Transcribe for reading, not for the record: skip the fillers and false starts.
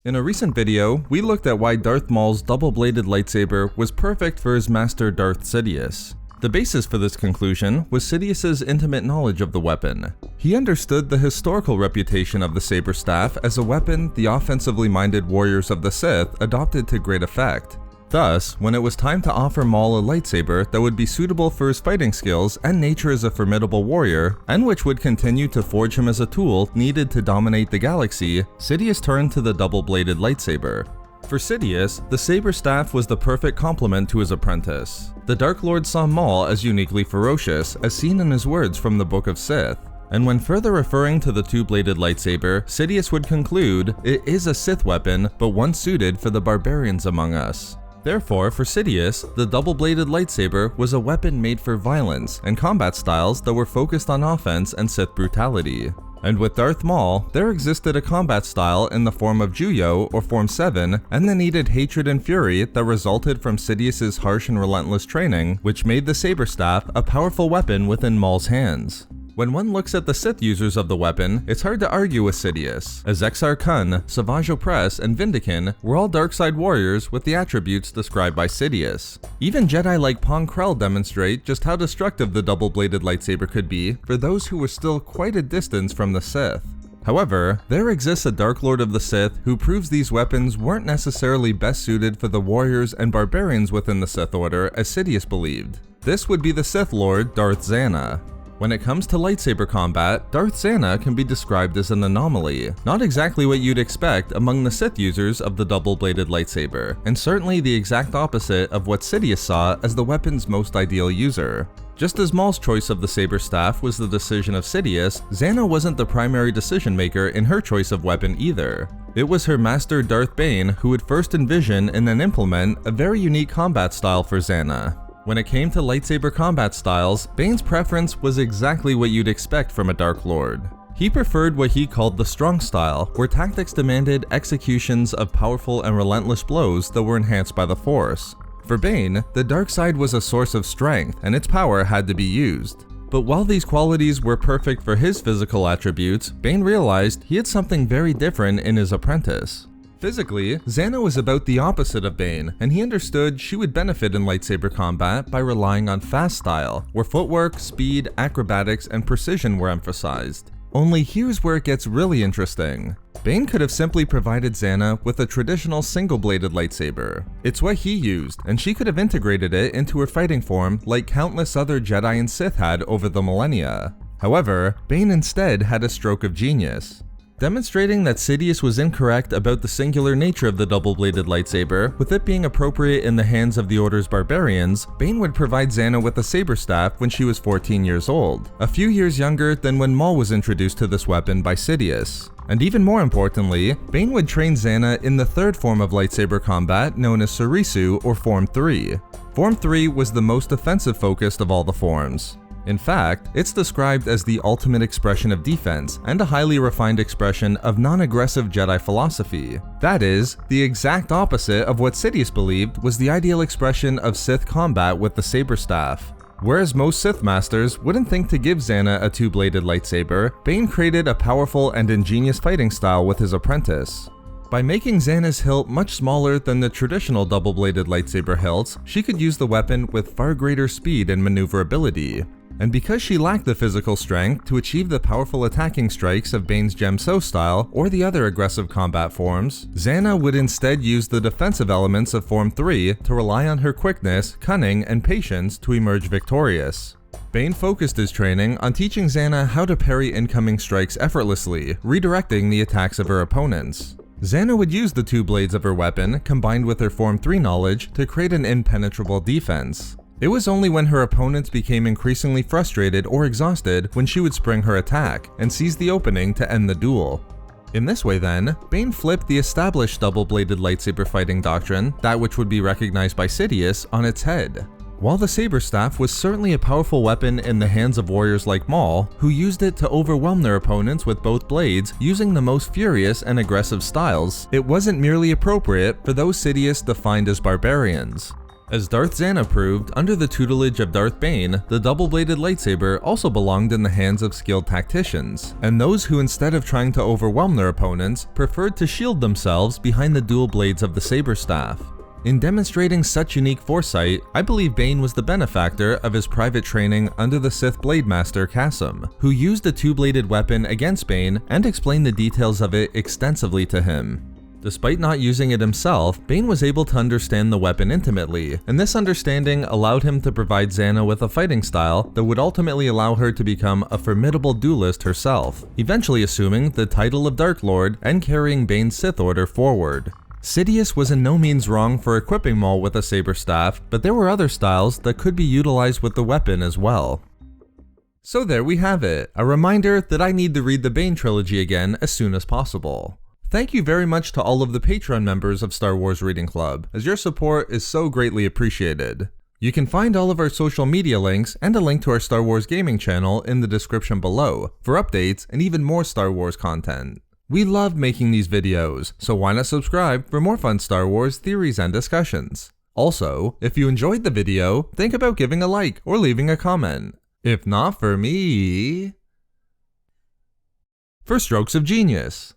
In a recent video, we looked at why Darth Maul's double-bladed lightsaber was perfect for his master Darth Sidious. The basis for this conclusion was Sidious's intimate knowledge of the weapon. He understood the historical reputation of the saber staff as a weapon the offensively minded warriors of the Sith adopted to great effect. Thus, when it was time to offer Maul a lightsaber that would be suitable for his fighting skills and nature as a formidable warrior, and which would continue to forge him as a tool needed to dominate the galaxy, Sidious turned to the double-bladed lightsaber. For Sidious, the saber staff was the perfect complement to his apprentice. The Dark Lord saw Maul as uniquely ferocious, as seen in his words from the Book of Sith. And when further referring to the two-bladed lightsaber, Sidious would conclude, it is a Sith weapon, but one suited for the barbarians among us. Therefore, for Sidious, the double-bladed lightsaber was a weapon made for violence and combat styles that were focused on offense and Sith brutality. And with Darth Maul, there existed a combat style in the form of Juyo or Form 7, and the needed hatred and fury that resulted from Sidious's harsh and relentless training, which made the saber staff a powerful weapon within Maul's hands. When one looks at the Sith users of the weapon, it's hard to argue with Sidious, as Exar Kun, Savage Opress, and Vindican were all dark side warriors with the attributes described by Sidious. Even Jedi like Pong Krell demonstrate just how destructive the double-bladed lightsaber could be for those who were still quite a distance from the Sith. However, there exists a Dark Lord of the Sith who proves these weapons weren't necessarily best suited for the warriors and barbarians within the Sith Order as Sidious believed. This would be the Sith Lord Darth Zannah. When it comes to lightsaber combat, Darth Zannah can be described as an anomaly, not exactly what you'd expect among the Sith users of the double-bladed lightsaber, and certainly the exact opposite of what Sidious saw as the weapon's most ideal user. Just as Maul's choice of the saber staff was the decision of Sidious, Zannah wasn't the primary decision maker in her choice of weapon either. It was her master Darth Bane who would first envision and then implement a very unique combat style for Zannah. When it came to lightsaber combat styles, Bane's preference was exactly what you'd expect from a Dark Lord. He preferred what he called the strong style, where tactics demanded executions of powerful and relentless blows that were enhanced by the Force. For Bane, the dark side was a source of strength, and its power had to be used. But while these qualities were perfect for his physical attributes, Bane realized he had something very different in his apprentice. Physically, Zannah was about the opposite of Bane, and he understood she would benefit in lightsaber combat by relying on fast style, where footwork, speed, acrobatics, and precision were emphasized. Only here's where it gets really interesting. Bane could have simply provided Zannah with a traditional single-bladed lightsaber. It's what he used, and she could have integrated it into her fighting form like countless other Jedi and Sith had over the millennia. However, Bane instead had a stroke of genius. Demonstrating that Sidious was incorrect about the singular nature of the double-bladed lightsaber, with it being appropriate in the hands of the Order's barbarians, Bane would provide Zannah with a saber staff when she was 14 years old, a few years younger than when Maul was introduced to this weapon by Sidious. And even more importantly, Bane would train Zannah in the third form of lightsaber combat known as Surisu or Form 3. Form 3 was the most offensive focused of all the forms. In fact, it's described as the ultimate expression of defense and a highly refined expression of non-aggressive Jedi philosophy. That is, the exact opposite of what Sidious believed was the ideal expression of Sith combat with the saber staff. Whereas most Sith masters wouldn't think to give Zannah a two-bladed lightsaber, Bane created a powerful and ingenious fighting style with his apprentice. By making Zannah's hilt much smaller than the traditional double-bladed lightsaber hilts, she could use the weapon with far greater speed and maneuverability. And because she lacked the physical strength to achieve the powerful attacking strikes of Bane's Gemso style or the other aggressive combat forms, Zannah would instead use the defensive elements of Form 3 to rely on her quickness, cunning, and patience to emerge victorious. Bane focused his training on teaching Zannah how to parry incoming strikes effortlessly, redirecting the attacks of her opponents. Zannah would use the two blades of her weapon, combined with her Form 3 knowledge, to create an impenetrable defense. It was only when her opponents became increasingly frustrated or exhausted when she would spring her attack and seize the opening to end the duel. In this way then, Bane flipped the established double-bladed lightsaber fighting doctrine, that which would be recognized by Sidious, on its head. While the saber staff was certainly a powerful weapon in the hands of warriors like Maul, who used it to overwhelm their opponents with both blades using the most furious and aggressive styles, it wasn't merely appropriate for those Sidious defined as barbarians. As Darth Zannah proved, under the tutelage of Darth Bane, the double-bladed lightsaber also belonged in the hands of skilled tacticians, and those who instead of trying to overwhelm their opponents, preferred to shield themselves behind the dual blades of the saber staff. In demonstrating such unique foresight, I believe Bane was the benefactor of his private training under the Sith Blade Master Kasim, who used the two-bladed weapon against Bane and explained the details of it extensively to him. Despite not using it himself, Bane was able to understand the weapon intimately, and this understanding allowed him to provide Zannah with a fighting style that would ultimately allow her to become a formidable duelist herself, eventually assuming the title of Dark Lord and carrying Bane's Sith Order forward. Sidious was in no means wrong for equipping Maul with a saber staff, but there were other styles that could be utilized with the weapon as well. So there we have it, a reminder that I need to read the Bane trilogy again as soon as possible. Thank you very much to all of the Patreon members of Star Wars Reading Club, as your support is so greatly appreciated. You can find all of our social media links and a link to our Star Wars gaming channel in the description below for updates and even more Star Wars content. We love making these videos, so why not subscribe for more fun Star Wars theories and discussions. Also, if you enjoyed the video, think about giving a like or leaving a comment. If not for me... for strokes of genius.